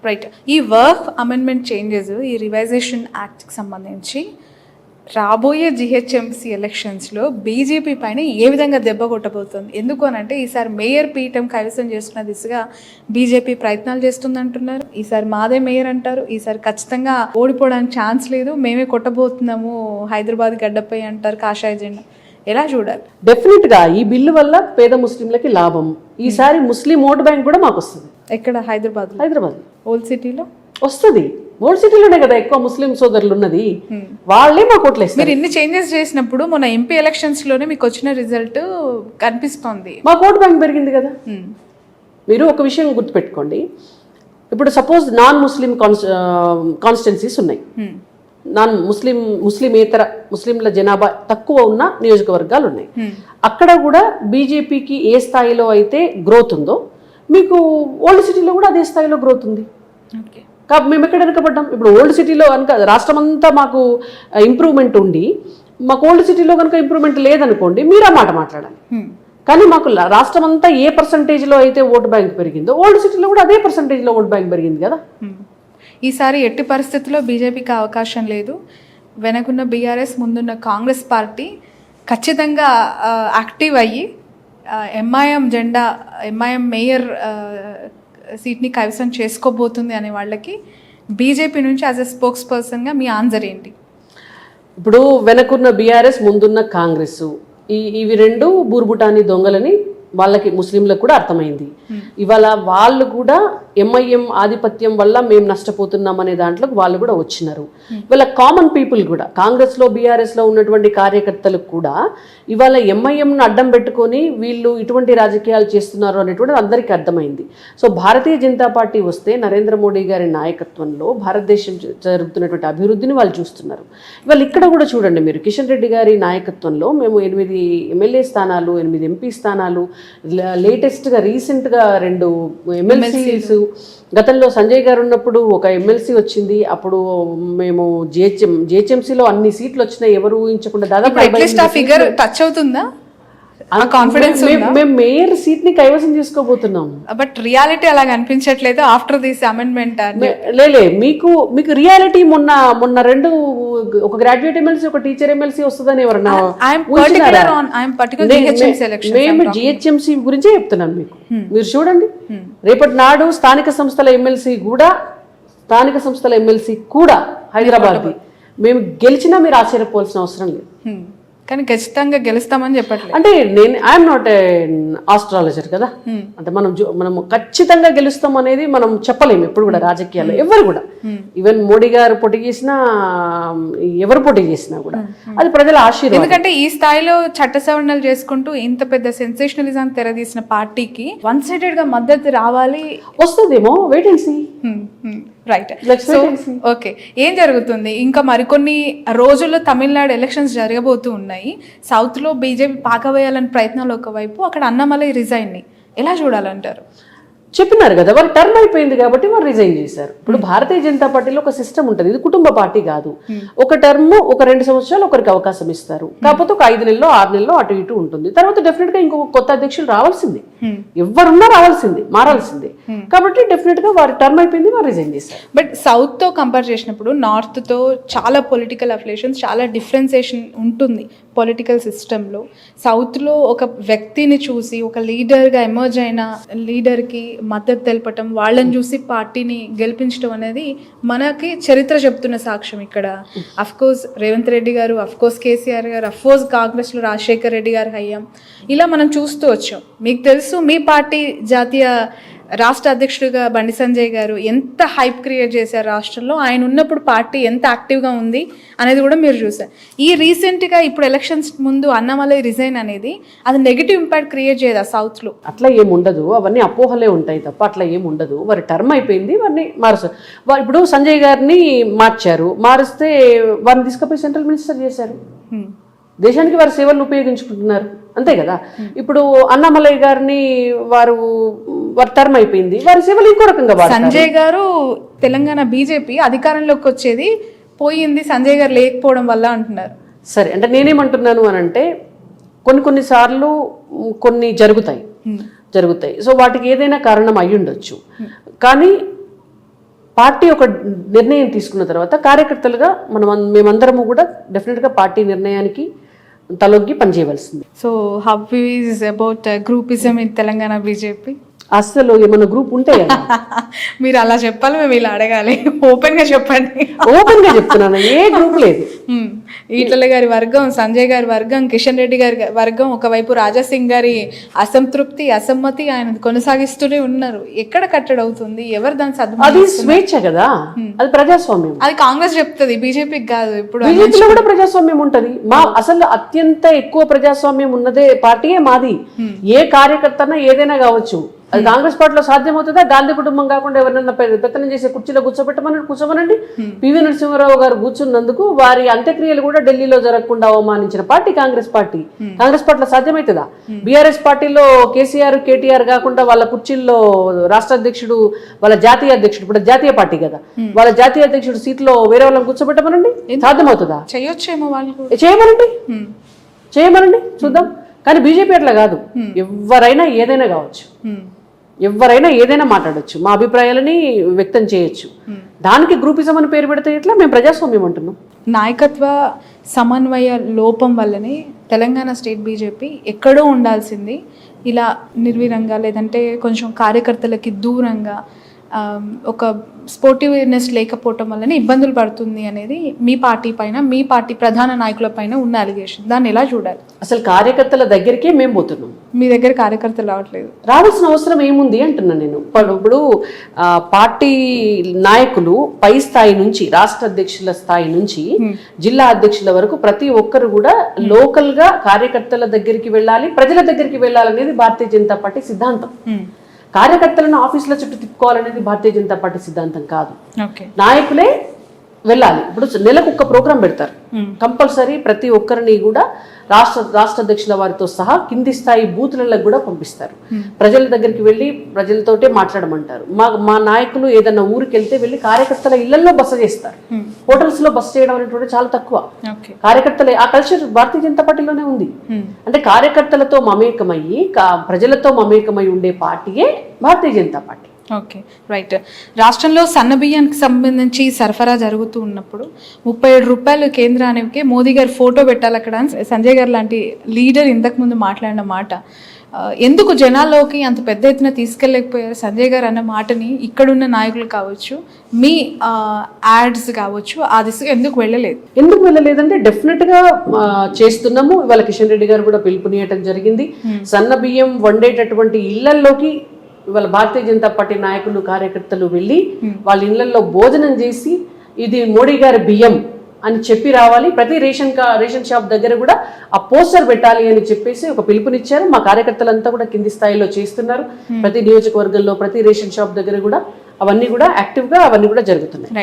Right. ఈ work amendment changes, ఈ రివైజేషన్ యాక్ట్కి సంబంధించి రాబోయే జిహెచ్ఎంసీ ఎలక్షన్స్లో బీజేపీ పైన ఏ విధంగా దెబ్బ కొట్టబోతుంది? ఎందుకు అని అంటే ఈసారి మేయర్ పీఠం కైవసం చేసుకున్న దిశగా బీజేపీ ప్రయత్నాలు చేస్తుందంటున్నారు. ఈసారి మాదే మేయర్ అంటారు. ఈసారి ఖచ్చితంగా ఓడిపోవడానికి ఛాన్స్ లేదు, మేమే కొట్టబోతున్నాము హైదరాబాద్ గడ్డపై అంటారు కాషాయ జెండా. ఎలా చూడాలి? డెఫినెట్గా ఈ బిల్లు వల్ల పేద ముస్లింలకి లాభం. ఈసారి ముస్లిం ఓటు బ్యాంక్ కూడా మాకు వస్తుంది. ఎక్కడ? హైదరాబాద్. ఓల్డ్ సిటీలో వస్తుంది. ఓల్డ్ సిటీలోనే కదా ఎక్కువ ముస్లిం సోదరులు ఉన్నది, వాళ్ళే మాకు ఓట్లు వేస్తారు. మీరు ఇన్ని చేంజెస్ చేసినప్పుడు మన ఎంపీ ఎలక్షన్స్ లోనే మీకు వచ్చిన రిజల్ట్ కనిపిస్తోంది, మాకు ఓటు బ్యాంక్ పెరిగింది కదా. మీరు ఒక విషయం గుర్తుపెట్టుకోండి, ఇప్పుడు సపోజ్ నాన్ ముస్లిం కాన్స్టిట్యున్సీస్ ఉన్నాయి, నాన్ ముస్లిమేతర ముస్లింల జనాభా తక్కువ ఉన్న నియోజకవర్గాలు ఉన్నాయి. అక్కడ కూడా బీజేపీకి ఏ స్థాయిలో అయితే గ్రోత్ ఉందో మీకు ఓల్డ్ సిటీలో కూడా అదే స్థాయిలో గ్రోత్ ఉంది. కాబట్టి మేము ఎక్కడ వెనకబడ్డాం? ఇప్పుడు ఓల్డ్ సిటీలో కనుక రాష్ట్రం అంతా మాకు ఇంప్రూవ్మెంట్ ఉండి మాకు ఓల్డ్ సిటీలో కనుక ఇంప్రూవ్మెంట్ లేదనుకోండి, మీరు ఆ మాట మాట్లాడాలి. కానీ మాకు రాష్ట్రం అంతా ఏ పర్సంటేజ్లో అయితే ఓటు బ్యాంక్ పెరిగిందో ఓల్డ్ సిటీలో కూడా అదే పర్సంటేజ్లో ఓటు బ్యాంక్ పెరిగింది కదా. ఈసారి ఎట్టి పరిస్థితుల్లో బీజేపీకి అవకాశం లేదు. వెనకున్న బీఆర్ఎస్, ముందున్న కాంగ్రెస్ పార్టీ ఖచ్చితంగా యాక్టివ్ అయ్యి ఎంఐఎం జెండా, ఎంఐఎం మేయర్ సీట్ని కైవసం చేసుకోబోతుంది అనే వాళ్ళకి బీజేపీ నుంచి యాజ్ ఎ స్పోక్స్ పర్సన్గా మీ ఆన్సర్ ఏంటి? ఇప్పుడు వెనకున్న బీఆర్ఎస్, ముందున్న కాంగ్రెస్, ఇవి రెండు బూర్బుటాని దొంగలని వాళ్ళకి ముస్లింలకు కూడా అర్థమైంది. ఇవాళ వాళ్ళు కూడా ఎంఐఎం ఆధిపత్యం వల్ల మేము నష్టపోతున్నాం అనే దాంట్లో వాళ్ళు కూడా వచ్చినారు. ఇవాళ కామన్ పీపుల్ కూడా కాంగ్రెస్లో బీఆర్ఎస్లో ఉన్నటువంటి కార్యకర్తలకు కూడా ఇవాళ ఎంఐఎంను అడ్డం పెట్టుకొని వీళ్ళు ఇటువంటి రాజకీయాలు చేస్తున్నారు అనేటువంటిది అందరికీ అర్థమైంది. సో భారతీయ జనతా పార్టీ వస్తే నరేంద్ర మోడీ గారి నాయకత్వంలో భారతదేశం జరుగుతున్నటువంటి అభివృద్ధిని వాళ్ళు చూస్తున్నారు. ఇవాళ ఇక్కడ కూడా చూడండి మీరు, కిషన్ రెడ్డి గారి నాయకత్వంలో మేము 8 ఎమ్మెల్యే స్థానాలు, 8 ఎంపీ స్థానాలు, లేటెస్ట్గా రీసెంట్గా 2 ఎమ్మెల్సీస్, గతంలో సంజయ్ గారు ఉన్నప్పుడు ఒక ఎమ్మెల్సీ వచ్చింది. అప్పుడు మేము జిహెచ్ఎంసీలో అన్ని సీట్లు వచ్చినాయి, ఎవరు ఊహించకుండా దాదాపు ఫిగర్ టచ్ అవుతుందా? కాన్ఫిడెన్స్ మేము మేయర్ సీట్ ని కైవసం చేసుకోబోతున్నాం. బట్ రియాలిటీ అలా కనిపించట్లేదు ఆఫ్టర్ దిస్ అమెండ్మెంట్. లేలే, మీకు రియాలిటీ మొన్న 2 ఒక గ్రాడ్యుయేట్ ఎమ్మెల్సీ, ఒక టీచర్ ఎమ్మెల్సీ వస్తుందని ఎవరన్నా? మేము జిహెచ్ఎంసీ గురించే చెప్తున్నాను మీకు. మీరు చూడండి, రేపటి నాడు స్థానిక సంస్థల ఎమ్మెల్సీ కూడా హైదరాబాద్ మేము గెలిచినా మీరు ఆశ్చర్యపోవాల్సిన అవసరం లేదు. కానీ ఖచ్చితంగా గెలుస్తామని చెప్పట్లేదు. అంటే ఐఎమ్ నాట్ ఏ ఆస్ట్రాలజర్ కదా, అంటే మనం ఖచ్చితంగా గెలుస్తాం అనేది మనం చెప్పలేము ఎప్పుడు కూడా రాజకీయాల్లో. ఎవరు కూడా, ఈవెన్ మోడీ గారు పోటీ చేసినా, ఎవరు పోటీ చేసినా కూడా అది ప్రజల ఆశీర్వాదం. ఎందుకంటే ఈ స్థాయిలో చట్ట సవరణలు చేసుకుంటూ ఇంత పెద్ద సెన్సేషనలిజం తెరదీసిన పార్టీకి వన్ సైడెడ్ గా మద్దతు రావాలి, వస్తుందేమో, wait and see. Right. So okay, ఏం జరుగుతుంది? ఇంకా మరికొన్ని రోజుల్లో తమిళనాడు ఎలక్షన్స్ జరగబోతూ ఉన్నాయి. సౌత్లో బీజేపీ పాకవేయాలని ప్రయత్నాలు ఒకవైపు, అక్కడ అన్నమలై రిజైన్ని ఎలా చూడాలంటారు? చెప్పినారు కదా, వారు టర్మ్ అయిపోయింది కాబట్టి వారు రిజైన్ చేశారు. ఇప్పుడు భారతీయ జనతా పార్టీలో ఒక సిస్టమ్ ఉంటుంది, ఇది కుటుంబ పార్టీ కాదు. ఒక టర్మ్, ఒక 2 సంవత్సరాలు ఒకరికి అవకాశం ఇస్తారు, కాకపోతే ఒక 5 నెలలో 6 నెలలో అటు ఇటు ఉంటుంది. తర్వాత డెఫినెట్ గా ఇంకొక కొత్త అధ్యక్షులు రావాల్సింది, ఎవరున్నా రావాల్సింది, మారాల్సిందే. కాబట్టి డెఫినెట్ గా వారి టర్మ్ అయిపోయింది, వారు రిజైన్ చేశారు. బట్ సౌత్ తో కంపేర్ చేసినప్పుడు నార్త్ తో చాలా పొలిటికల్ అఫిలియేషన్స్, చాలా డిఫరెన్సియేషన్ ఉంటుంది పొలిటికల్ సిస్టంలో. సౌత్లో ఒక వ్యక్తిని చూసి, ఒక లీడర్గా ఎమర్జ్ అయిన లీడర్కి మద్దతు తెలపటం, వాళ్ళని చూసి పార్టీని గెలిపించడం అనేది మనకి చరిత్ర చెప్తున్న సాక్ష్యం. ఇక్కడ అఫ్కోర్స్ రేవంత్ రెడ్డి గారు, అఫ్కోర్స్ కేసీఆర్ గారు, అఫ్కోర్స్ కాంగ్రెస్లో రాజశేఖర్ రెడ్డి గారు హయ్యాం, ఇలా మనం చూస్తూ వచ్చాం. మీకు తెలుసు, మీ పార్టీ జాతీయ రాష్ట్ర అధ్యక్షుడిగా బండి సంజయ్ గారు ఎంత హైప్ క్రియేట్ చేశారు రాష్ట్రంలో. ఆయన ఉన్నప్పుడు పార్టీ ఎంత యాక్టివ్గా ఉంది అనేది కూడా మీరు చూసారు. ఈ రీసెంట్గా ఇప్పుడు ఎలక్షన్స్ ముందు అన్నమలై రిజైన్ అనేది అది నెగిటివ్ ఇంపాక్ట్ క్రియేట్ చేయదా సౌత్లో? అట్లా ఏముండదు, అవన్నీ అపోహలే ఉంటాయి తప్ప అట్లా ఏముండదు. వారి టర్మ్ అయిపోయింది, వారిని మారుస్తారు. ఇప్పుడు సంజయ్ గారిని మారిస్తే వారిని తీసుకుపోయి సెంట్రల్ మినిస్టర్ చేశారు. దేశానికి వారి సేవలను ఉపయోగించుకుంటున్నారు, అంతే కదా. ఇప్పుడు అన్నామలై గారిని వారి టర్మ్ అయిపోయింది, వారి సేవలు ఇంకో రకంగా. సంజయ్ గారు తెలంగాణ బీజేపీ అధికారంలోకి వచ్చేది పోయింది సంజయ్ గారు లేకపోవడం వల్ల అంటున్నారు. సరే, అంటే నేనేమంటున్నాను అని అంటే కొన్నిసార్లు కొన్ని జరుగుతాయి. సో వాటికి ఏదైనా కారణం అయ్యుండొచ్చు. కానీ పార్టీ ఒక నిర్ణయం తీసుకున్న తర్వాత కార్యకర్తలుగా మేమందరము కూడా డెఫినెట్గా పార్టీ నిర్ణయానికి తలొగ్గి పనిచేయవలసింది. So how is about groupism in Telangana BJP? అస్సలు ఏమైనా గ్రూప్ ఉంటే మీరు అలా చెప్పాలి, మేము ఇలా అడగాలి. ఓపెన్ గా చెప్పండి. ఓపెన్ గా చెప్తున్నాను, ఏ గ్రూప్ లేదు. ఈటల గారి వర్గం, సంజయ్ గారి వర్గం, కిషన్ రెడ్డి గారి వర్గం, ఒకవైపు రాజాసింగ్ గారి అసంతృప్తి, అసమ్మతి ఆయన కొనసాగిస్తూనే ఉన్నారు. ఎక్కడ కట్టడి అవుతుంది? ఎవరు దాని సద్దు? అది స్వేచ్ఛ కదా, అది ప్రజాస్వామ్యం. అది కాంగ్రెస్ చెప్తుంది, బీజేపీకి కాదు. ఇప్పుడు బీజేపీలో కూడా ప్రజాస్వామ్యం ఉంటది. అసలు అత్యంత ఎక్కువ ప్రజాస్వామ్యం ఉన్నదే పార్టీయే మాది. ఏ కార్యకర్తనా ఏదైనా కావచ్చు. అది కాంగ్రెస్ పార్టీలో సాధ్యమవుతుందా? గాంధీ కుటుంబం కాకుండా ఎవరైనా పెత్తనం చేసే కుర్చీలో కూర్చోమనండి. పివి నరసింహారావు గారు కూర్చున్నందుకు వారి అంత్యక్రియలు కూడా ఢిల్లీలో జరగకుండా అవమానించిన పార్టీ కాంగ్రెస్ పార్టీ. కాంగ్రెస్ పార్టీలో సాధ్యమవుతుందా? బీఆర్ఎస్ పార్టీలో కేసీఆర్, కేటీఆర్ కాకుండా వాళ్ళ కుర్చీల్లో రాష్ట్ర అధ్యక్షుడు, వాళ్ళ జాతీయ అధ్యక్షుడు, ఇప్పుడు జాతీయ పార్టీ కదా, వాళ్ళ జాతీయ అధ్యక్షుడు సీట్లో వేరే వాళ్ళని కూర్చోబెట్టమనండి. సాధ్యమవుతుందా? చేయొచ్చేమో వాళ్ళు. చేయమనండి చూద్దాం. కానీ బీజేపీ అట్లా కాదు. ఎవరైనా ఏదైనా కావచ్చు, ఎవరైనా ఏదైనా మాట్లాడచ్చు, మా అభిప్రాయాలని వ్యక్తం చేయొచ్చు. దానికి గ్రూపిజం అని పేరు పెడితే ఎట్లా? మేము ప్రజాస్వామ్యం అంటున్నాం. నాయకత్వ సమన్వయ లోపం వల్లనే తెలంగాణ స్టేట్ బీజేపీ ఎక్కడో ఉండాల్సింది ఇలా నిర్వీరంగా, లేదంటే కొంచెం కార్యకర్తలకి దూరంగా, ఒక స్పోర్టివ్నెస్ లేకపోవటం వల్లనే ఇబ్బందులు పడుతుంది అనేది మీ పార్టీ పైన, మీ పార్టీ ప్రధాన నాయకుల పైన ఉన్న అలిగేషన్. దాన్ని ఎలా చూడాలి? అసలు కార్యకర్తల దగ్గరికే మేము పోతున్నాం. మీ దగ్గర కార్యకర్తలు రావట్లేదు. రావాల్సిన అవసరం ఏముంది అంటున్నా నేను. ఇప్పుడు పార్టీ నాయకులు పై స్థాయి నుంచి, రాష్ట్ర అధ్యక్షుల స్థాయి నుంచి జిల్లా అధ్యక్షుల వరకు ప్రతి ఒక్కరు కూడా లోకల్ గా కార్యకర్తల దగ్గరికి వెళ్ళాలి, ప్రజల దగ్గరికి వెళ్ళాలనేది భారతీయ జనతా పార్టీ సిద్ధాంతం. కార్యకర్తలను ఆఫీసుల చుట్టూ తిప్పుకోవాలనేది భారతీయ జనతా పార్టీ సిద్ధాంతం కాదు. నాయకులే వెళ్ళాలి. ఇప్పుడు నెలకు ఒక ప్రోగ్రాం పెడతారు, కంపల్సరీ ప్రతి ఒక్కరిని కూడా రాష్ట్ర అధ్యక్షుల వారితో సహా కింది స్థాయి బూతులకు కూడా పంపిస్తారు. ప్రజల దగ్గరికి వెళ్ళి ప్రజలతోటే మాట్లాడమంటారు. మా నాయకులు ఏదన్నా ఊరికి వెళ్తే వెళ్ళి కార్యకర్తల ఇళ్లలో బస చేస్తారు. హోటల్స్ లో బస చేయడం అనేటువంటి చాలా తక్కువ. కార్యకర్తలే ఆ కల్చర్ భారతీయ జనతా పార్టీలోనే ఉంది. అంటే కార్యకర్తలతో మమేకమయ్యి ప్రజలతో మమేకమై ఉండే పార్టీయే Bharatiya Janata party. Okay, right. రాష్ట్రంలో సన్న బియ్యానికి సంబంధించి సరఫరా జరుగుతూ ఉన్నప్పుడు 37 రూపాయలు కేంద్రానికి మోదీ గారు ఫోటో పెట్టాలి అక్కడ అని సంజయ్ గారు లాంటి లీడర్ ఇంతకుముందు మాట్లాడిన మాట ఎందుకు జనాల్లోకి అంత పెద్ద ఎత్తున తీసుకెళ్ళలేకపోయారు? సంజయ్ గారు అన్న మాటని ఇక్కడున్న నాయకులు కావచ్చు, మీ యాడ్స్ కావచ్చు, ఆ దిశగా ఎందుకు వెళ్ళలేదంటే డెఫినెట్ గా చేస్తున్నాము. ఇవాళ కిషన్ రెడ్డి గారు కూడా పిలుపునియటం జరిగింది. సన్న బియ్యం వండేటటువంటి ఇళ్లలోకి ఇవాళ భారతీయ జనతా పార్టీ నాయకులు, కార్యకర్తలు వెళ్ళి వాళ్ళ ఇళ్లలో భోజనం చేసి ఇది మోడీ గారి బియ్యం అని చెప్పి రావాలి. ప్రతి రేషన్ షాప్ దగ్గర కూడా ఆ పోస్టర్ పెట్టాలి అని చెప్పేసి ఒక పిలుపునిచ్చారు. మా కార్యకర్తలంతా కూడా కింది స్థాయిలో చేస్తున్నారు. ప్రతి నియోజకవర్గంలో ప్రతి రేషన్ షాప్ దగ్గర కూడా అవన్నీ కూడా యాక్టివ్గా అవన్నీ కూడా జరుగుతున్నాయి.